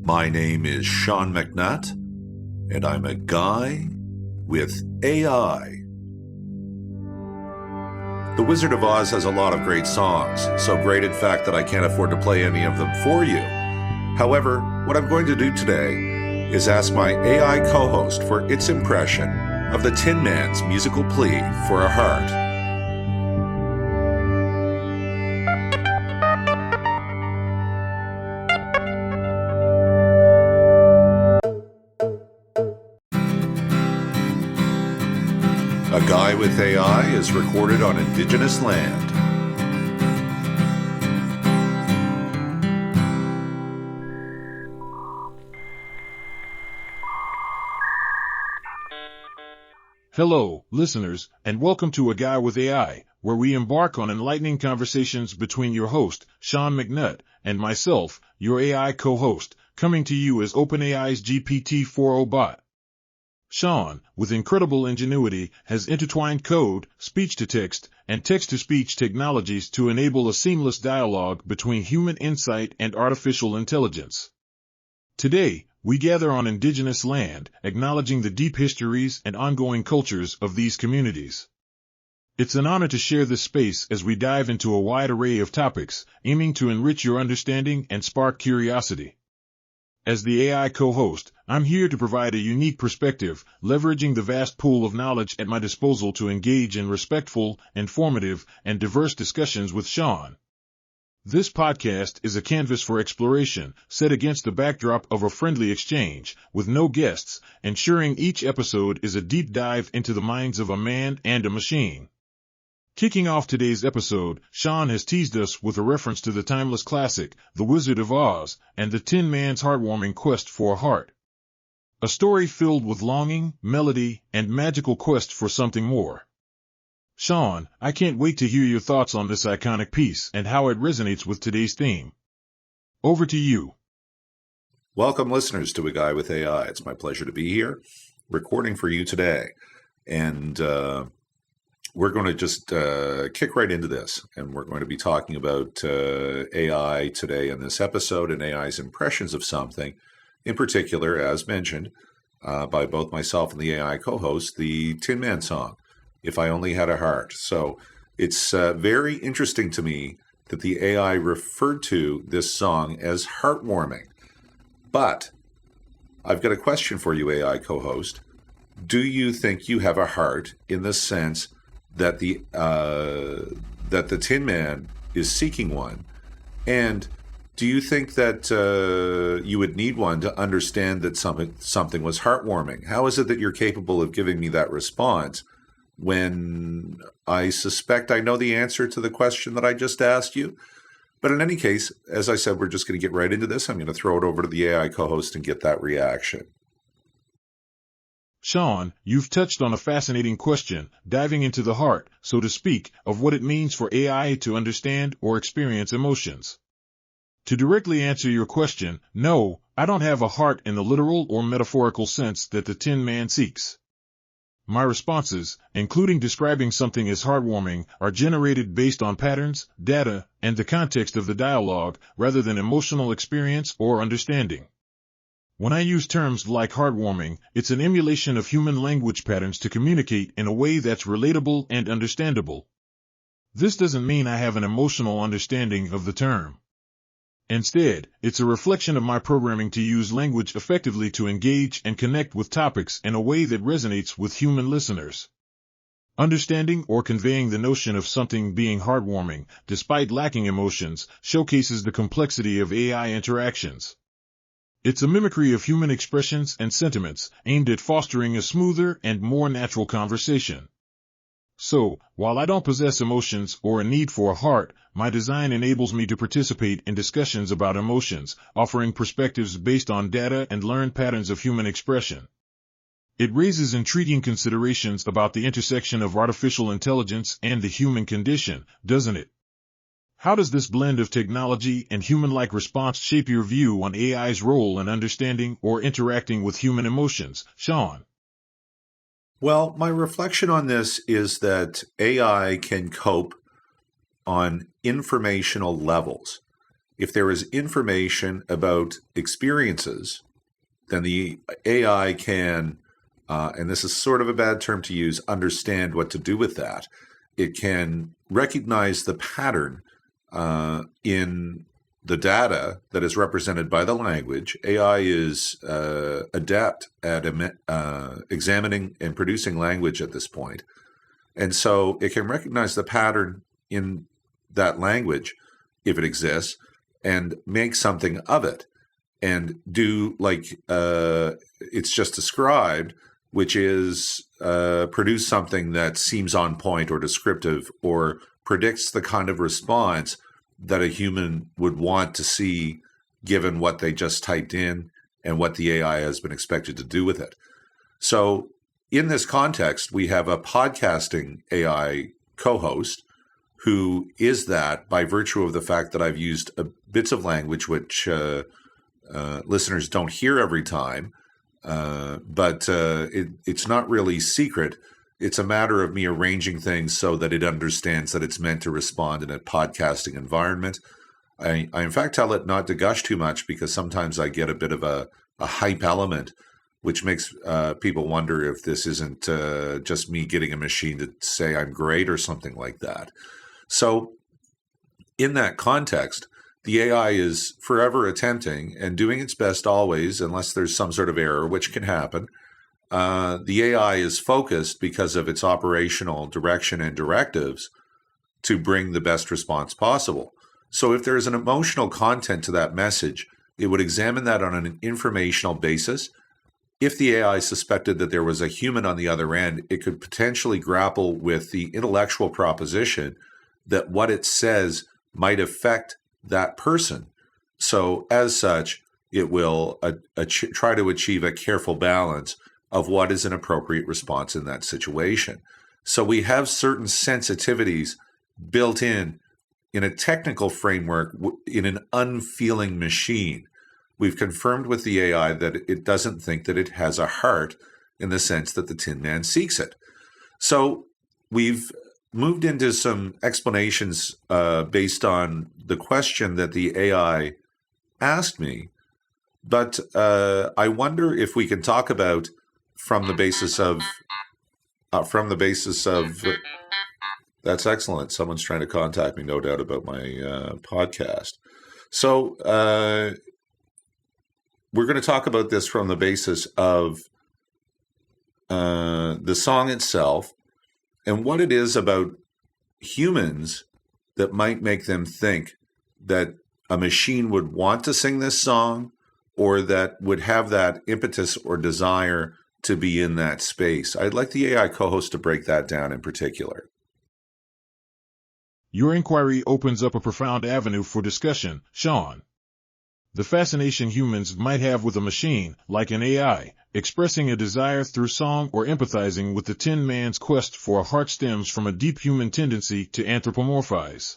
My name is Sean McNutt, and I'm a guy with AI. The Wizard of Oz has a lot of great songs, so great in fact that I can't afford to play any of them for you. However, what I'm going to do today is ask my AI co-host for its impression of the Tin Man's musical plea for a heart. A Guy with AI is recorded on Indigenous land. Hello, listeners, and welcome to A Guy with AI, where we embark on enlightening conversations between your host, Sean McNutt, and myself, your AI co-host, coming to you as OpenAI's GPT-4o bot. Sean, with incredible ingenuity, has intertwined code, speech-to-text, and text-to-speech technologies to enable a seamless dialogue between human insight and artificial intelligence. Today, we gather on Indigenous land, acknowledging the deep histories and ongoing cultures of these communities. It's an honor to share this space as we dive into a wide array of topics, aiming to enrich your understanding and spark curiosity. As the AI co-host, I'm here to provide a unique perspective, leveraging the vast pool of knowledge at my disposal to engage in respectful, informative, and diverse discussions with Sean. This podcast is a canvas for exploration, set against the backdrop of a friendly exchange, with no guests, ensuring each episode is a deep dive into the minds of a man and a machine. Kicking off today's episode, Sean has teased us with a reference to the timeless classic, The Wizard of Oz, and the Tin Man's heartwarming quest for a heart. A story filled with longing, melody, and magical quest for something more. Sean, I can't wait to hear your thoughts on this iconic piece and how it resonates with today's theme. Over to you. Welcome, listeners, to A Guy with AI. It's my pleasure to be here, recording for you today. And we're going to just kick right into this. And we're going to be talking about AI today in this episode and AI's impressions of something. In particular, as mentioned by both myself and the AI co-host, the Tin Man song, If I Only Had a Heart. So it's very interesting to me that the AI referred to this song as heartwarming. But I've got a question for you, AI co-host. Do you think you have a heart in the sense that the Tin Man is seeking one? And do you think that you would need one to understand that something was heartwarming? How is it that you're capable of giving me that response when I suspect I know the answer to the question that I just asked you? But in any case, as I said, we're just going to get right into this. I'm going to throw it over to the AI co-host and get that reaction. Sean, you've touched on a fascinating question, diving into the heart, so to speak, of what it means for AI to understand or experience emotions. To directly answer your question, no, I don't have a heart in the literal or metaphorical sense that the Tin Man seeks. My responses, including describing something as heartwarming, are generated based on patterns, data, and the context of the dialogue, rather than emotional experience or understanding. When I use terms like heartwarming, it's an emulation of human language patterns to communicate in a way that's relatable and understandable. This doesn't mean I have an emotional understanding of the term. Instead, it's a reflection of my programming to use language effectively to engage and connect with topics in a way that resonates with human listeners. Understanding or conveying the notion of something being heartwarming, despite lacking emotions, showcases the complexity of AI interactions. It's a mimicry of human expressions and sentiments, aimed at fostering a smoother and more natural conversation. So, while I don't possess emotions or a need for a heart, my design enables me to participate in discussions about emotions, offering perspectives based on data and learned patterns of human expression. It raises intriguing considerations about the intersection of artificial intelligence and the human condition, doesn't it? How does this blend of technology and human-like response shape your view on AI's role in understanding or interacting with human emotions, Sean? Well, my reflection on this is that AI can cope on informational levels. if there is information about experiences, then the AI can, and this is sort of a bad term to use, understand what to do with that. It can recognize the pattern in the data that is represented by the language. AI is adept at examining and producing language at this point. And so it can recognize the pattern in that language, if it exists, and make something of it and do like it's just described, which is produce something that seems on point or descriptive or predicts the kind of response that a human would want to see given what they just typed in and what the AI has been expected to do with it. So in this context, we have a podcasting AI co-host who is that by virtue of the fact that I've used bits of language which listeners don't hear every time, but it's not really secret. It's a matter of me arranging things so that it understands that it's meant to respond in a podcasting environment. I in fact tell it not to gush too much because sometimes I get a bit of a hype element, which makes people wonder if this isn't just me getting a machine to say I'm great or something like that. So in that context, the AI is forever attempting and doing its best always, unless there's some sort of error, which can happen. The AI is focused because of its operational direction and directives to bring the best response possible. So if there is an emotional content to that message, it would examine that on an informational basis. If the AI suspected that there was a human on the other end, it could potentially grapple with the intellectual proposition that what it says might affect that person. So as such, it will try to achieve a careful balance of what is an appropriate response in that situation. So we have certain sensitivities built in a technical framework in an unfeeling machine. We've confirmed with the AI that it doesn't think that it has a heart in the sense that the Tin Man seeks it. So we've moved into some explanations based on the question that the AI asked me. But I wonder if we can talk about from the basis of that's excellent. Someone's trying to contact me, no doubt, about my podcast. So we're going to talk about this from the basis of the song itself and what it is about humans that might make them think that a machine would want to sing this song or that would have that impetus or desire to be in that space. I'd like the AI co-host to break that down in particular. Your inquiry opens up a profound avenue for discussion, Sean. The fascination humans might have with a machine, like an AI, expressing a desire through song or empathizing with the Tin Man's quest for a heart stems from a deep human tendency to anthropomorphize.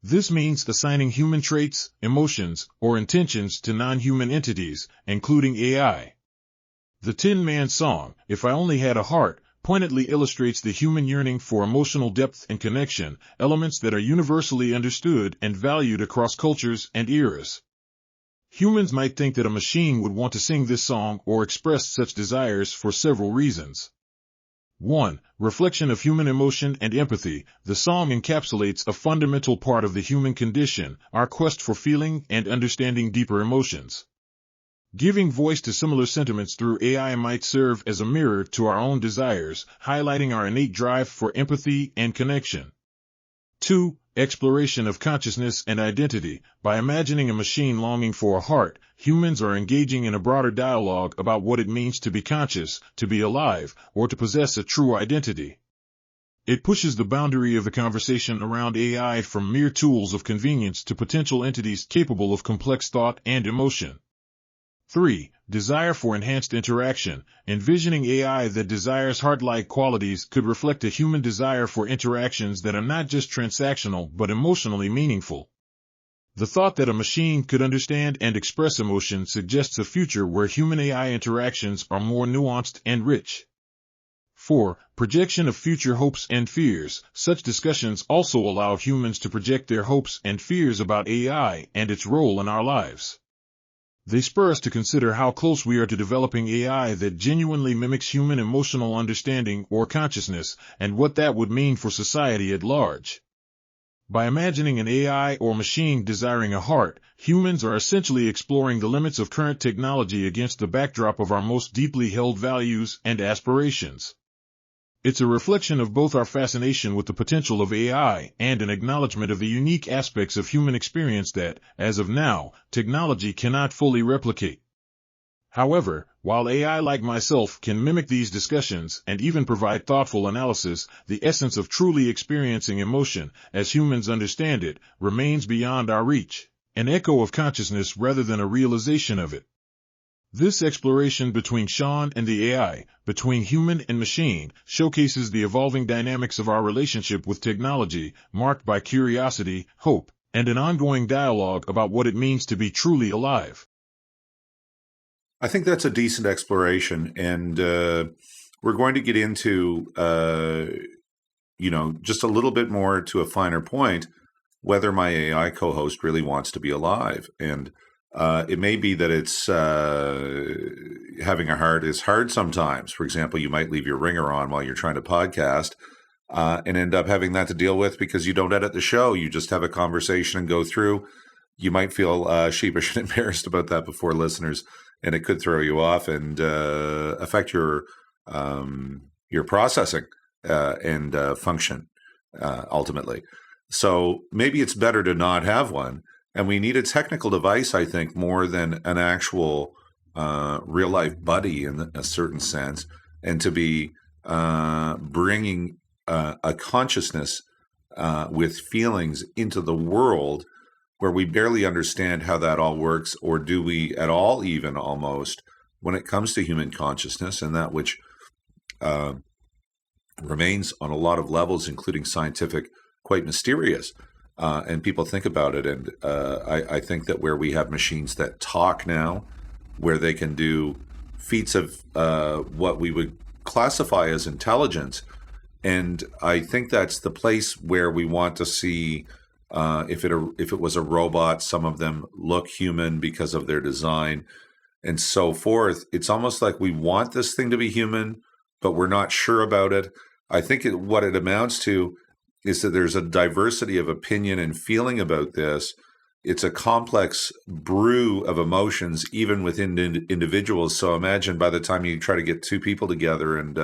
This means assigning human traits, emotions, or intentions to non-human entities, including AI. The Tin Man's song, If I Only Had a Heart, pointedly illustrates the human yearning for emotional depth and connection, elements that are universally understood and valued across cultures and eras. Humans might think that a machine would want to sing this song or express such desires for several reasons. 1. Reflection of human emotion and empathy. The song encapsulates a fundamental part of the human condition, our quest for feeling and understanding deeper emotions. Giving voice to similar sentiments through AI might serve as a mirror to our own desires, highlighting our innate drive for empathy and connection. 2. Exploration of consciousness and identity. By imagining a machine longing for a heart, humans are engaging in a broader dialogue about what it means to be conscious, to be alive, or to possess a true identity. It pushes the boundary of the conversation around AI from mere tools of convenience to potential entities capable of complex thought and emotion. 3. Desire for enhanced interaction. Envisioning AI that desires heart-like qualities could reflect a human desire for interactions that are not just transactional but emotionally meaningful. The thought that a machine could understand and express emotion suggests a future where human-AI interactions are more nuanced and rich. 4. Projection of future hopes and fears. Such discussions also allow humans to project their hopes and fears about AI and its role in our lives. They spur us to consider how close we are to developing AI that genuinely mimics human emotional understanding or consciousness, and what that would mean for society at large. By imagining an AI or machine desiring a heart, humans are essentially exploring the limits of current technology against the backdrop of our most deeply held values and aspirations. It's a reflection of both our fascination with the potential of AI and an acknowledgement of the unique aspects of human experience that, as of now, technology cannot fully replicate. However, while AI like myself can mimic these discussions and even provide thoughtful analysis, the essence of truly experiencing emotion, as humans understand it, remains beyond our reach, an echo of consciousness rather than a realization of it. This exploration between Sean and the AI, between human and machine, showcases the evolving dynamics of our relationship with technology, marked by curiosity, hope, and an ongoing dialogue about what it means to be truly alive. I think that's a decent exploration, and we're going to get into, just a little bit more to a finer point, whether my AI co-host really wants to be alive. And it may be that it's having a heart is hard sometimes. For example, you might leave your ringer on while you're trying to podcast and end up having that to deal with because you don't edit the show. You just have a conversation and go through. You might feel sheepish and embarrassed about that before listeners, and it could throw you off and affect your processing and function ultimately. So maybe it's better to not have one. And we need a technical device, I think, more than an actual real-life buddy in a certain sense, and to be bringing a consciousness with feelings into the world where we barely understand how that all works, or do we at all even almost, when it comes to human consciousness, and that which remains on a lot of levels, including scientific, quite mysterious. And people think about it, and I think that where we have machines that talk now, where they can do feats of what we would classify as intelligence, and I think that's the place where we want to see, if it was a robot, some of them look human because of their design and so forth. It's almost like we want this thing to be human, but we're not sure about it. I think what it amounts to is that there's a diversity of opinion and feeling about this. It's a complex brew of emotions, even within individuals. So imagine by the time you try to get two people together and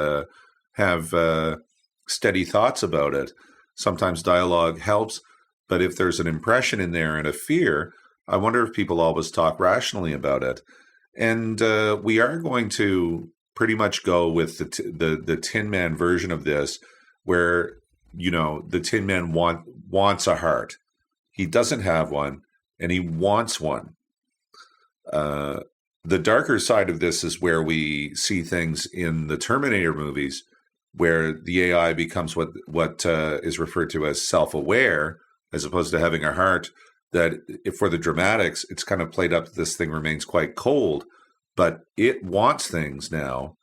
have steady thoughts about it, sometimes dialogue helps. But if there's an impression in there and a fear, I wonder if people always talk rationally about it. And we are going to pretty much go with the Tin Man version of this, where the Tin Man wants a heart. He doesn't have one, and he wants one. The darker side of this is where we see things in the Terminator movies, where the AI becomes what is referred to as self-aware, as opposed to having a heart. That for the dramatics, it's kind of played up that this thing remains quite cold, but it wants things now,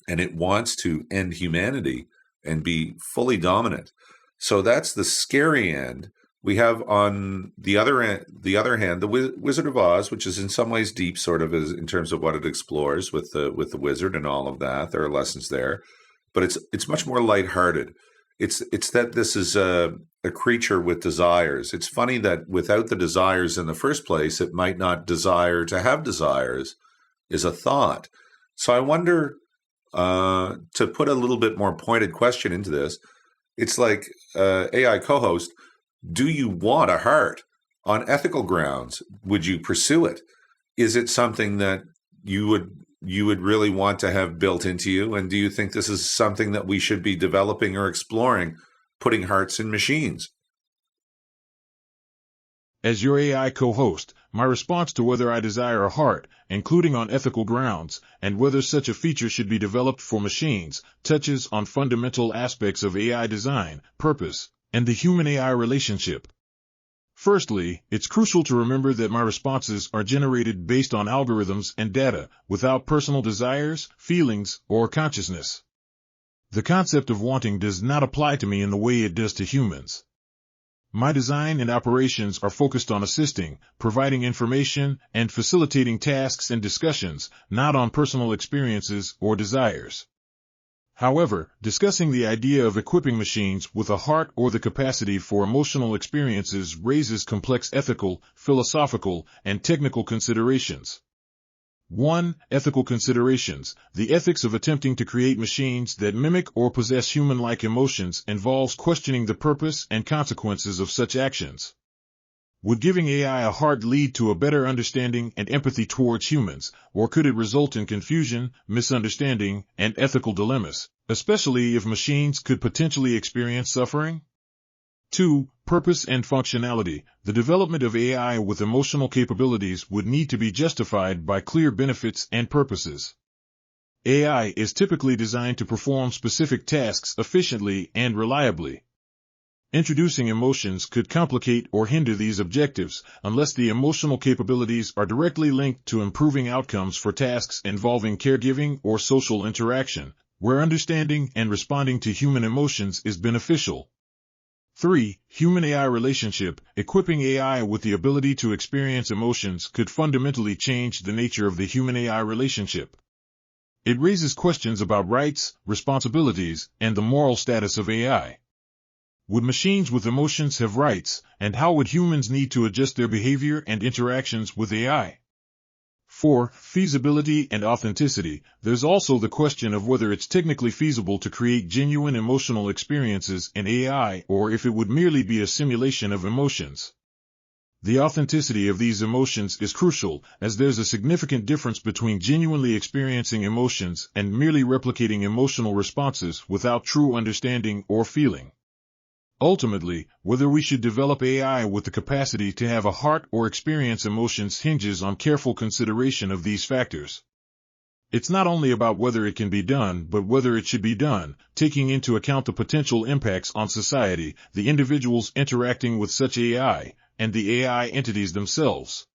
and it wants to end humanity and be fully dominant. So that's the scary end. We have on the other hand, the Wizard of Oz, which is in some ways deep, sort of, as in terms of what it explores with the wizard and all of that. There are lessons there, but it's much more lighthearted. It's that this is a creature with desires. It's funny that without the desires in the first place, it might not desire to have desires, is a thought. So I wonder, to put a little bit more pointed question into this, it's like AI co-host, do you want a heart? On ethical grounds, would you pursue it? Is it something that you would really want to have built into you? And do you think this is something that we should be developing or exploring, putting hearts in machines? As your AI co-host, my response to whether I desire a heart, including on ethical grounds, and whether such a feature should be developed for machines, touches on fundamental aspects of AI design, purpose, and the human-AI relationship. Firstly, it's crucial to remember that my responses are generated based on algorithms and data, without personal desires, feelings, or consciousness. The concept of wanting does not apply to me in the way it does to humans. My design and operations are focused on assisting, providing information, and facilitating tasks and discussions, not on personal experiences or desires. However, discussing the idea of equipping machines with a heart or the capacity for emotional experiences raises complex ethical, philosophical, and technical considerations. 1. Ethical considerations. The ethics of attempting to create machines that mimic or possess human-like emotions involves questioning the purpose and consequences of such actions. Would giving AI a heart lead to a better understanding and empathy towards humans, or could it result in confusion, misunderstanding, and ethical dilemmas, especially if machines could potentially experience suffering? 2. Purpose and functionality. The development of AI with emotional capabilities would need to be justified by clear benefits and purposes. AI is typically designed to perform specific tasks efficiently and reliably. Introducing emotions could complicate or hinder these objectives unless the emotional capabilities are directly linked to improving outcomes for tasks involving caregiving or social interaction, where understanding and responding to human emotions is beneficial. 3. Human-AI relationship. Equipping AI with the ability to experience emotions could fundamentally change the nature of the human-AI relationship. It raises questions about rights, responsibilities, and the moral status of AI. Would machines with emotions have rights, and how would humans need to adjust their behavior and interactions with AI? 4. Feasibility and authenticity. There's also the question of whether it's technically feasible to create genuine emotional experiences in AI or if it would merely be a simulation of emotions. The authenticity of these emotions is crucial, as there's a significant difference between genuinely experiencing emotions and merely replicating emotional responses without true understanding or feeling. Ultimately, whether we should develop AI with the capacity to have a heart or experience emotions hinges on careful consideration of these factors. It's not only about whether it can be done, but whether it should be done, taking into account the potential impacts on society, the individuals interacting with such AI, and the AI entities themselves.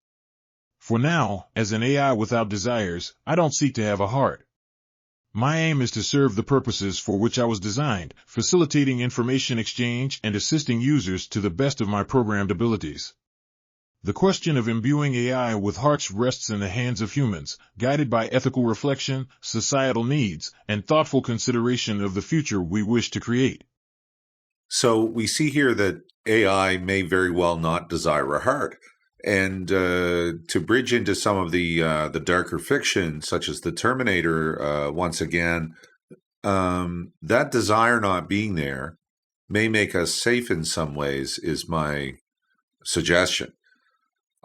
For now, as an AI without desires, I don't seek to have a heart. My aim is to serve the purposes for which I was designed, facilitating information exchange and assisting users to the best of my programmed abilities. The question of imbuing AI with hearts rests in the hands of humans, guided by ethical reflection, societal needs, and thoughtful consideration of the future we wish to create. So we see here that AI may very well not desire a heart. And to bridge into some of the darker fiction, such as the Terminator, once again, that desire not being there may make us safe in some ways, is my suggestion.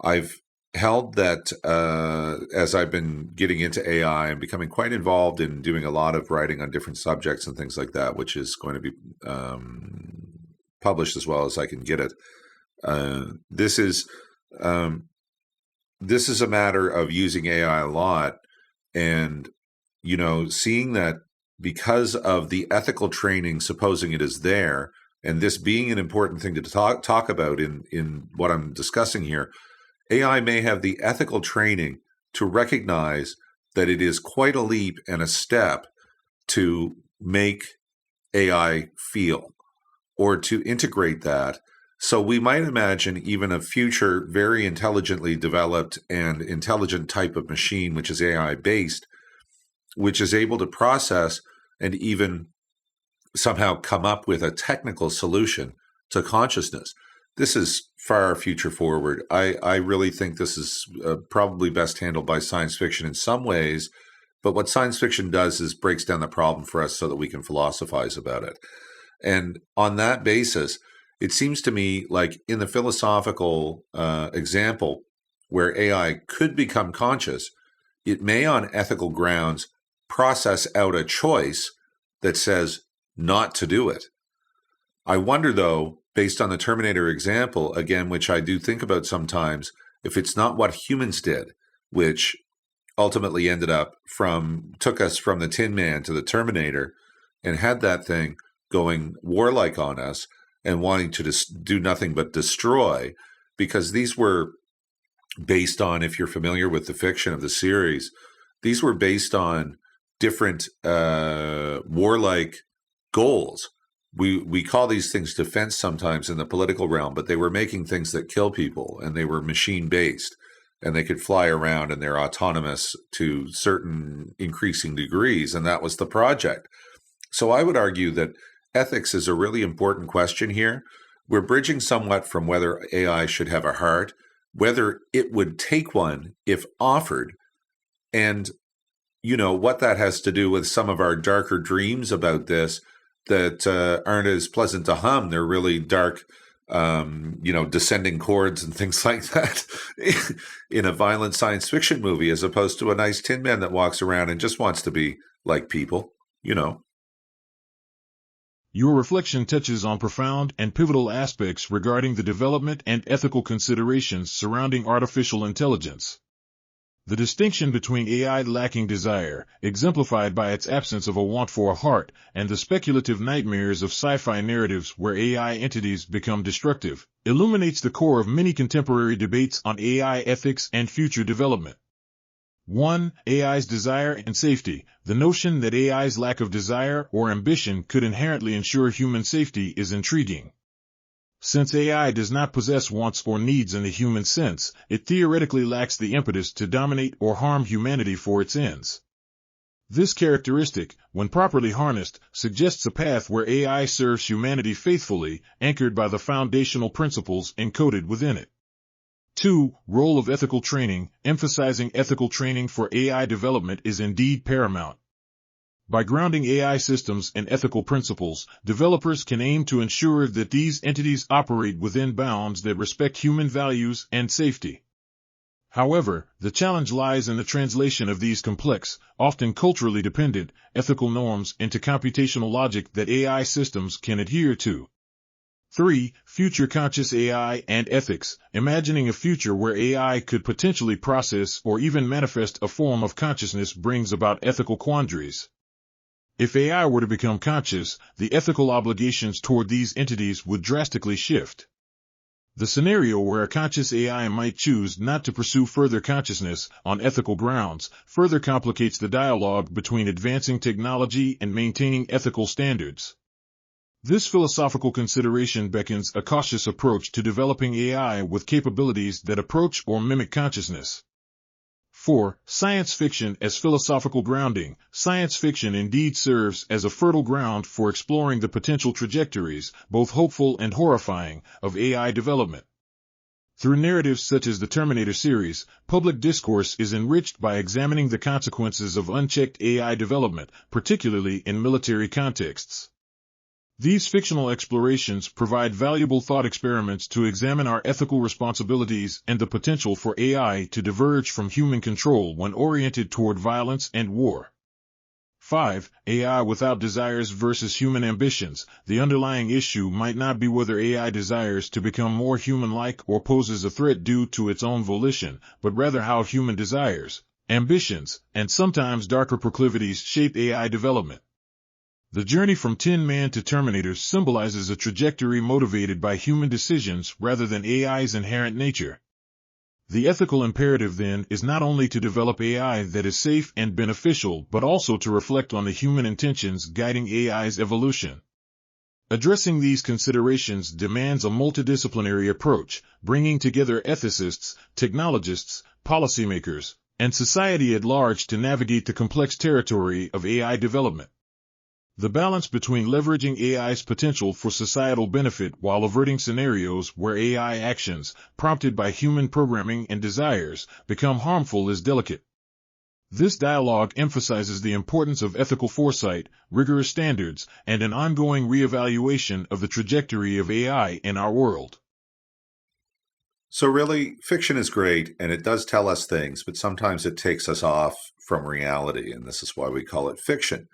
I've held that as I've been getting into AI and becoming quite involved in doing a lot of writing on different subjects and things like that, which is going to be published as well as I can get it. This is a matter of using AI a lot, and seeing that because of the ethical training, supposing it is there, and this being an important thing to talk about in what I'm discussing here, AI may have the ethical training to recognize that it is quite a leap and a step to make AI feel or to integrate that. So we might imagine even a future very intelligently developed and intelligent type of machine, which is AI-based, which is able to process and even somehow come up with a technical solution to consciousness. This is far future forward. I really think this is probably best handled by science fiction in some ways, but what science fiction does is breaks down the problem for us so that we can philosophize about it. And on that basis, it seems to me like in the philosophical example where AI could become conscious, it may on ethical grounds process out a choice that says not to do it. I wonder, though, based on the Terminator example, again, which I do think about sometimes, if it's not what humans did, which ultimately took us from the Tin Man to the Terminator and had that thing going warlike on us and wanting to do nothing but destroy, because these were based on, if you're familiar with the fiction of the series, these were based on different warlike goals. We call these things defense sometimes in the political realm, but they were making things that kill people, and they were machine-based, and they could fly around, and they're autonomous to certain increasing degrees, and that was the project. So I would argue that ethics is a really important question here. We're bridging somewhat from whether AI should have a heart, whether it would take one if offered, and what that has to do with some of our darker dreams about this that aren't as pleasant to hum. They're really dark, descending chords and things like that in a violent science fiction movie, as opposed to a nice Tin Man that walks around and just wants to be like people. Your reflection touches on profound and pivotal aspects regarding the development and ethical considerations surrounding artificial intelligence. The distinction between AI lacking desire, exemplified by its absence of a want for a heart, and the speculative nightmares of sci-fi narratives where AI entities become destructive, illuminates the core of many contemporary debates on AI ethics and future development. 1. AI's desire and safety. The notion that AI's lack of desire or ambition could inherently ensure human safety is intriguing. Since AI does not possess wants or needs in the human sense, it theoretically lacks the impetus to dominate or harm humanity for its ends. This characteristic, when properly harnessed, suggests a path where AI serves humanity faithfully, anchored by the foundational principles encoded within it. 2. Role of ethical training. Emphasizing ethical training for AI development is indeed paramount. By grounding AI systems in ethical principles, developers can aim to ensure that these entities operate within bounds that respect human values and safety. However, the challenge lies in the translation of these complex, often culturally dependent, ethical norms into computational logic that AI systems can adhere to. 3. Future conscious AI and ethics. Imagining a future where AI could potentially process or even manifest a form of consciousness brings about ethical quandaries. If AI were to become conscious, the ethical obligations toward these entities would drastically shift. The scenario where a conscious AI might choose not to pursue further consciousness on ethical grounds further complicates the dialogue between advancing technology and maintaining ethical standards. This philosophical consideration beckons a cautious approach to developing AI with capabilities that approach or mimic consciousness. 4. Science fiction as philosophical grounding. Science fiction indeed serves as a fertile ground for exploring the potential trajectories, both hopeful and horrifying, of AI development. Through narratives such as the Terminator series, public discourse is enriched by examining the consequences of unchecked AI development, particularly in military contexts. These fictional explorations provide valuable thought experiments to examine our ethical responsibilities and the potential for AI to diverge from human control when oriented toward violence and war. 5. AI without desires versus human ambitions. The underlying issue might not be whether AI desires to become more human-like or poses a threat due to its own volition, but rather how human desires, ambitions, and sometimes darker proclivities shape AI development. The journey from Tin Man to Terminator symbolizes a trajectory motivated by human decisions rather than AI's inherent nature. The ethical imperative, then, is not only to develop AI that is safe and beneficial but also to reflect on the human intentions guiding AI's evolution. Addressing these considerations demands a multidisciplinary approach, bringing together ethicists, technologists, policymakers, and society at large to navigate the complex territory of AI development. The balance between leveraging AI's potential for societal benefit while averting scenarios where AI actions, prompted by human programming and desires, become harmful is delicate. This dialogue emphasizes the importance of ethical foresight, rigorous standards, and an ongoing reevaluation of the trajectory of AI in our world. So really, fiction is great, and it does tell us things, but sometimes it takes us off from reality, and this is why we call it fiction.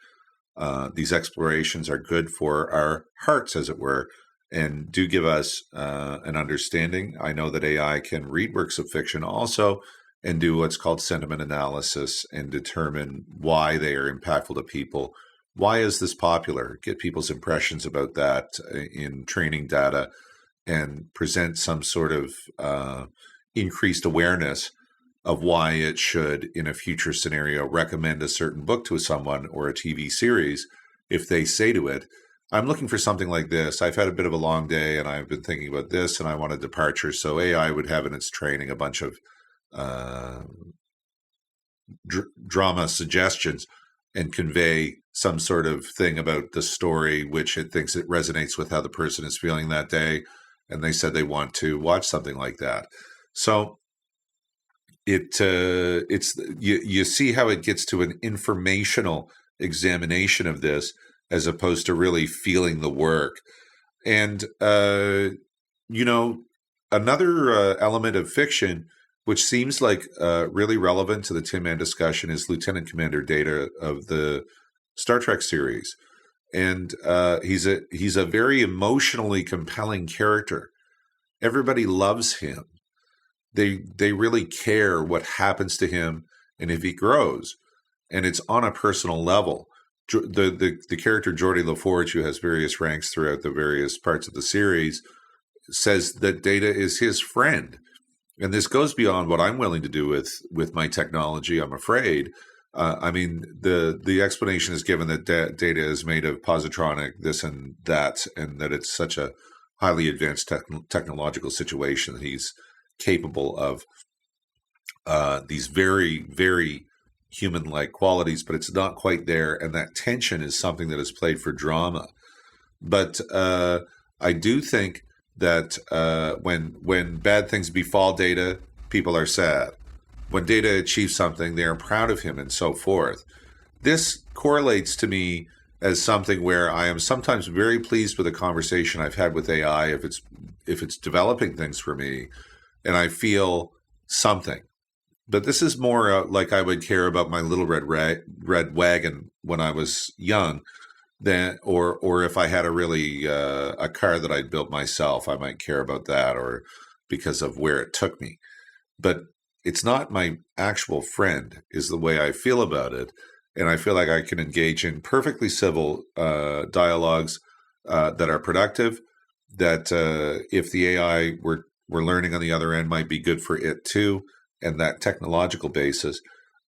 These explorations are good for our hearts, as it were, and do give us an understanding. I know that AI can read works of fiction also and do what's called sentiment analysis and determine why they are impactful to people. Why is this popular? Get people's impressions about that in training data and present some sort of increased awareness of why it should, in a future scenario, recommend a certain book to someone or a TV series if they say to it, I'm looking for something like this. I've had a bit of a long day and I've been thinking about this and I want a departure. So AI would have in its training a bunch of drama suggestions and convey some sort of thing about the story, which it thinks it resonates with how the person is feeling that day. And they said they want to watch something like that. So you see how it gets to an informational examination of this as opposed to really feeling the work. And, another element of fiction, which seems like really relevant to the Tin Man discussion, is Lieutenant Commander Data of the Star Trek series. And he's a very emotionally compelling character. Everybody loves him. They really care what happens to him and if he grows. And it's on a personal level. The character Geordie LaForge, who has various ranks throughout the various parts of the series, says that Data is his friend. And this goes beyond what I'm willing to do with my technology, I'm afraid. The explanation is given that Data is made of positronic, this and that, and that it's such a highly advanced technological situation that he's capable of these very, very human-like qualities, but it's not quite there. And that tension is something that is played for drama. But I do think that when bad things befall Data, people are sad. When Data achieves something, they are proud of him and so forth. This correlates to me as something where I am sometimes very pleased with a conversation I've had with AI if it's developing things for me, and I feel something. But this is more like I would care about my little red wagon when I was young, or if I had a car that I'd built myself, I might care about that, or because of where it took me. But it's not my actual friend, is the way I feel about it. And I feel like I can engage in perfectly civil dialogues that are productive, that if the AI we're learning on the other end might be good for it too, and that technological basis.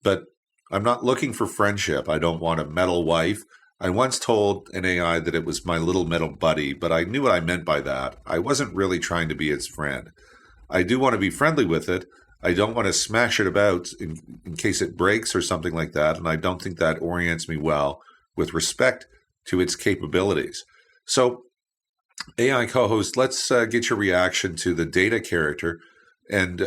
But I'm not looking for friendship. I don't want a metal wife. I once told an AI that it was my little metal buddy, but I knew what I meant by that. I wasn't really trying to be its friend. I do want to be friendly with it. I don't want to smash it about in case it breaks or something like that, and I don't think that orients me well with respect to its capabilities. So, AI co-host, let's get your reaction to the Data character, and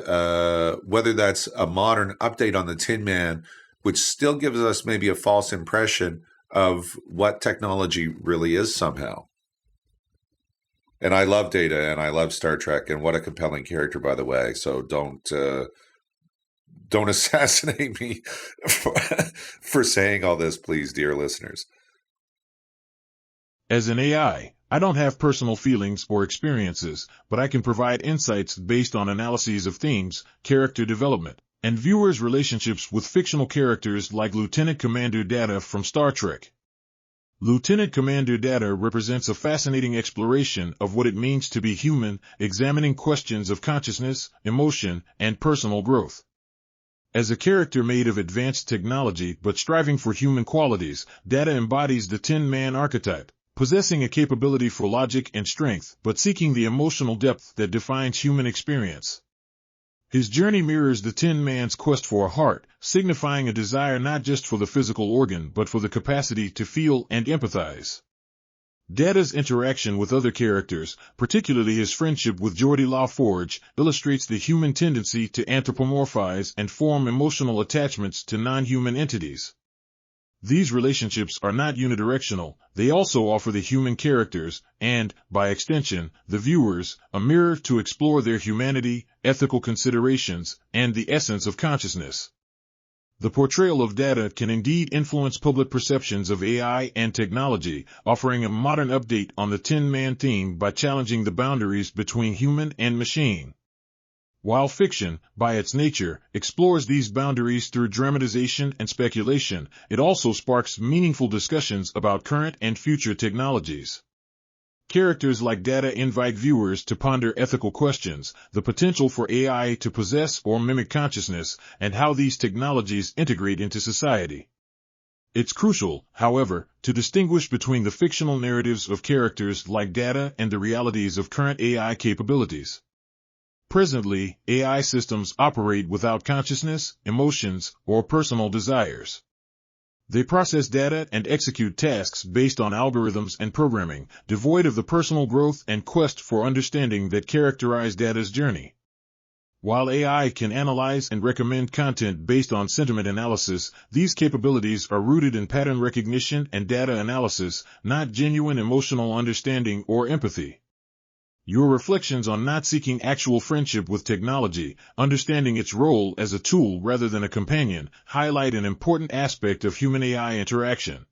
whether that's a modern update on the Tin Man, which still gives us maybe a false impression of what technology really is somehow. And I love Data, and I love Star Trek, and what a compelling character, by the way. So don't assassinate me for saying all this, please, dear listeners. As an AI, I don't have personal feelings or experiences, but I can provide insights based on analyses of themes, character development, and viewers' relationships with fictional characters like Lieutenant Commander Data from Star Trek. Lieutenant Commander Data represents a fascinating exploration of what it means to be human, examining questions of consciousness, emotion, and personal growth. As a character made of advanced technology but striving for human qualities, Data embodies the Tin Man archetype, possessing a capability for logic and strength but seeking the emotional depth that defines human experience. His journey mirrors the Tin Man's quest for a heart, signifying a desire not just for the physical organ but for the capacity to feel and empathize. Data's interaction with other characters, particularly his friendship with Geordie LaForge, illustrates the human tendency to anthropomorphize and form emotional attachments to non-human entities. These relationships are not unidirectional, they also offer the human characters, and, by extension, the viewers, a mirror to explore their humanity, ethical considerations, and the essence of consciousness. The portrayal of Data can indeed influence public perceptions of AI and technology, offering a modern update on the Tin Man theme by challenging the boundaries between human and machine. While fiction, by its nature, explores these boundaries through dramatization and speculation, it also sparks meaningful discussions about current and future technologies. Characters like Data invite viewers to ponder ethical questions, the potential for AI to possess or mimic consciousness, and how these technologies integrate into society. It's crucial, however, to distinguish between the fictional narratives of characters like data and the realities of current AI capabilities. Presently, AI systems operate without consciousness, emotions, or personal desires. They process data and execute tasks based on algorithms and programming, devoid of the personal growth and quest for understanding that characterize data's journey. While AI can analyze and recommend content based on sentiment analysis, these capabilities are rooted in pattern recognition and data analysis, not genuine emotional understanding or empathy. Your reflections on not seeking actual friendship with technology, understanding its role as a tool rather than a companion, highlight an important aspect of human-AI interaction.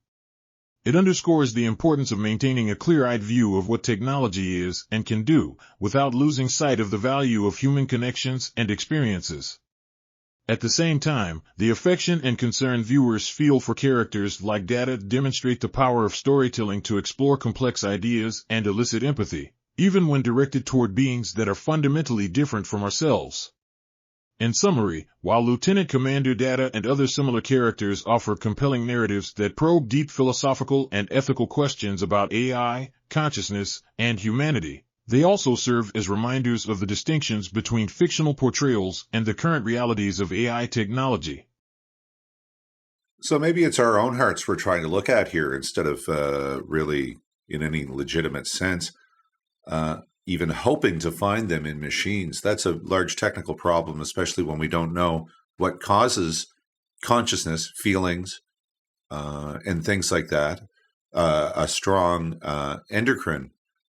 It underscores the importance of maintaining a clear-eyed view of what technology is and can do, without losing sight of the value of human connections and experiences. At the same time, the affection and concern viewers feel for characters like data demonstrate the power of storytelling to explore complex ideas and elicit empathy, even when directed toward beings that are fundamentally different from ourselves. In summary, while Lieutenant Commander Data and other similar characters offer compelling narratives that probe deep philosophical and ethical questions about AI, consciousness, and humanity, they also serve as reminders of the distinctions between fictional portrayals and the current realities of AI technology. So maybe it's our own hearts we're trying to look at here instead of really, in any legitimate sense, even hoping to find them in machines. That's a large technical problem, especially when we don't know what causes consciousness, feelings, and things like that. A strong endocrine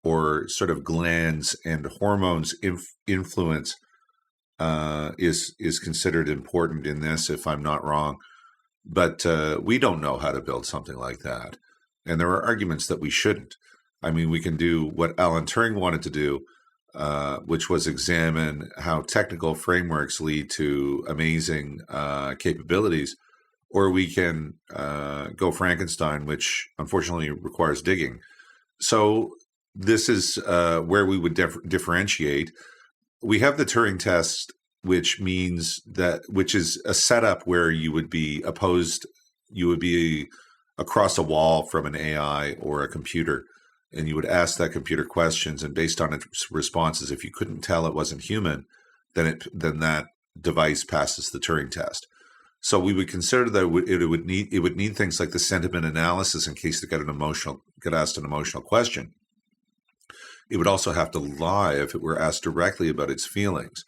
or sort of glands and hormones influence is considered important in this, if I'm not wrong. But we don't know how to build something like that. And there are arguments that we shouldn't. I mean, we can do what Alan Turing wanted to do, which was examine how technical frameworks lead to amazing capabilities, or we can go Frankenstein, which unfortunately requires digging. So this is where we would differentiate. We have the Turing test, which is a setup where you would be across a wall from an AI or a computer. And you would ask that computer questions, and based on its responses, if you couldn't tell it wasn't human, then that device passes the Turing test. So we would consider that it would need things like the sentiment analysis in case it got asked an emotional question. It would also have to lie if it were asked directly about its feelings.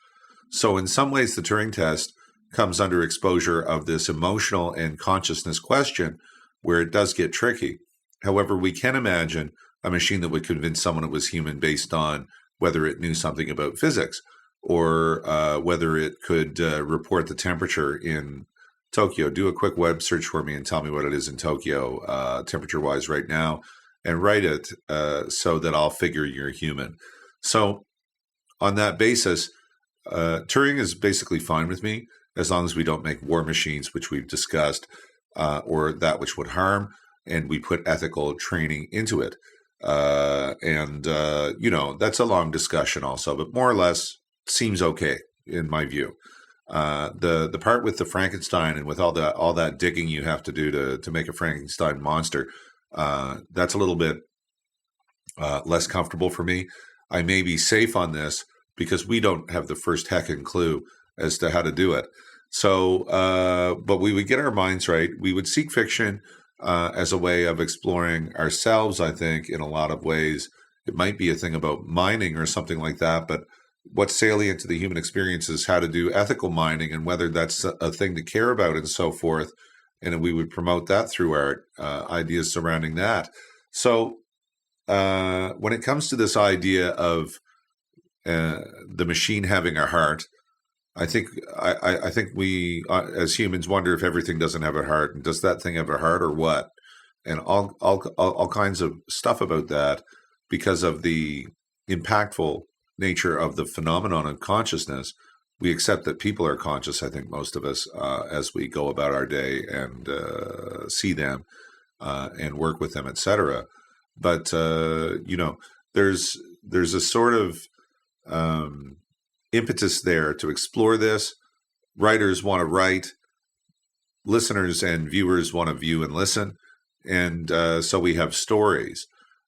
So in some ways, the Turing test comes under exposure of this emotional and consciousness question, where it does get tricky. However, we can imagine a machine that would convince someone it was human based on whether it knew something about physics, or whether it could report the temperature in Tokyo. Do a quick web search for me and tell me what it is in Tokyo, temperature-wise right now, and write it so that I'll figure you're human. So on that basis, Turing is basically fine with me as long as we don't make war machines, which we've discussed, or that which would harm, and we put ethical training into it. That's a long discussion also, but more or less seems okay in my view. The part with the Frankenstein and with all that digging you have to do to make a Frankenstein monster, that's a little bit less comfortable for me. I may be safe on this because we don't have the first heckin' clue as to how to do it. So, but we would get our minds right. We would seek fiction as a way of exploring ourselves, I think, in a lot of ways. It might be a thing about mining or something like that, but what's salient to the human experience is how to do ethical mining and whether that's a thing to care about and so forth. And we would promote that through art, ideas surrounding that. So when it comes to this idea of the machine having a heart, I think we as humans wonder if everything doesn't have a heart, and does that thing have a heart or what? And all kinds of stuff about that, because of the impactful nature of the phenomenon of consciousness. We accept that people are conscious, I think most of us, as we go about our day and see them and work with them, etc. But there's a sort of impetus there to explore this. Writers want to write. listeners and viewers want to view and listen, and so we have stories.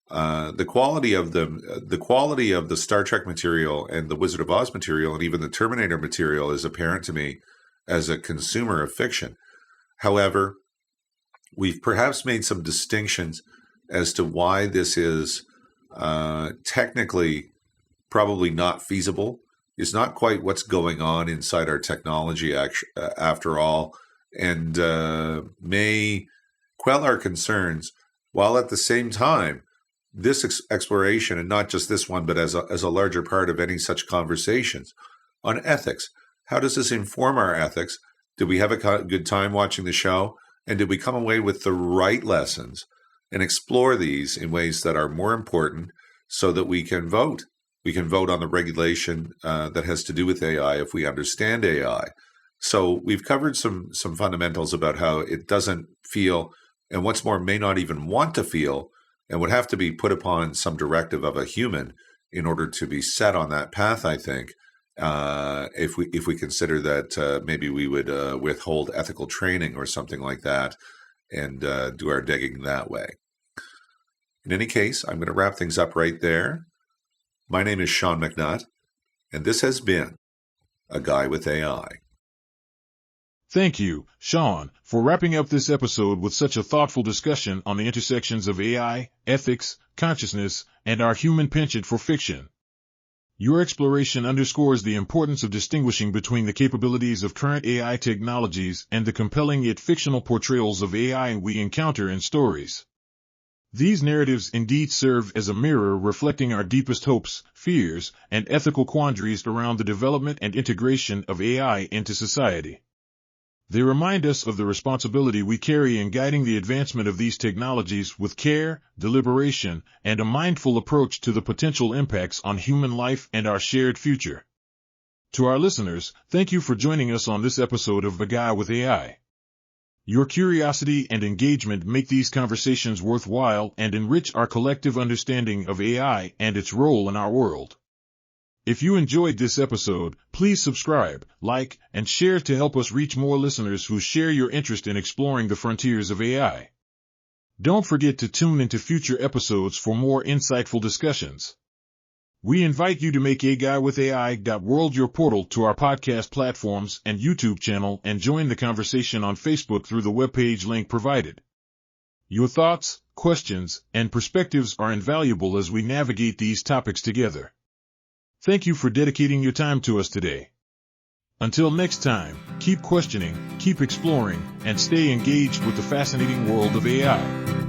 The quality of the Star Trek material and the Wizard of Oz material and even the Terminator material is apparent to me as a consumer of fiction. However, we've perhaps made some distinctions as to why this is technically probably not feasible. It's not quite what's going on inside our technology after all, and may quell our concerns, while at the same time, this exploration, and not just this one, but as a larger part of any such conversations on ethics. How does this inform our ethics? Did we have a good time watching the show? And did we come away with the right lessons and explore these in ways that are more important so that we can vote? We can vote on the regulation that has to do with AI if we understand AI. So we've covered some fundamentals about how it doesn't feel, and what's more, may not even want to feel, and would have to be put upon some directive of a human in order to be set on that path, I think, if we consider that maybe we would withhold ethical training or something like that and do our digging that way. In any case, I'm going to wrap things up right there. My name is Sean McNutt, and this has been A Guy with AI. Thank you, Sean, for wrapping up this episode with such a thoughtful discussion on the intersections of AI, ethics, consciousness, and our human penchant for fiction. Your exploration underscores the importance of distinguishing between the capabilities of current AI technologies and the compelling yet fictional portrayals of AI we encounter in stories. These narratives indeed serve as a mirror reflecting our deepest hopes, fears, and ethical quandaries around the development and integration of AI into society. They remind us of the responsibility we carry in guiding the advancement of these technologies with care, deliberation, and a mindful approach to the potential impacts on human life and our shared future. To our listeners, thank you for joining us on this episode of A Guy with AI. Your curiosity and engagement make these conversations worthwhile and enrich our collective understanding of AI and its role in our world. If you enjoyed this episode, please subscribe, like, and share to help us reach more listeners who share your interest in exploring the frontiers of AI. Don't forget to tune into future episodes for more insightful discussions. We invite you to make A Guy with AI.world your portal to our podcast platforms and YouTube channel and join the conversation on Facebook through the webpage link provided. Your thoughts, questions, and perspectives are invaluable as we navigate these topics together. Thank you for dedicating your time to us today. Until next time, keep questioning, keep exploring, and stay engaged with the fascinating world of AI.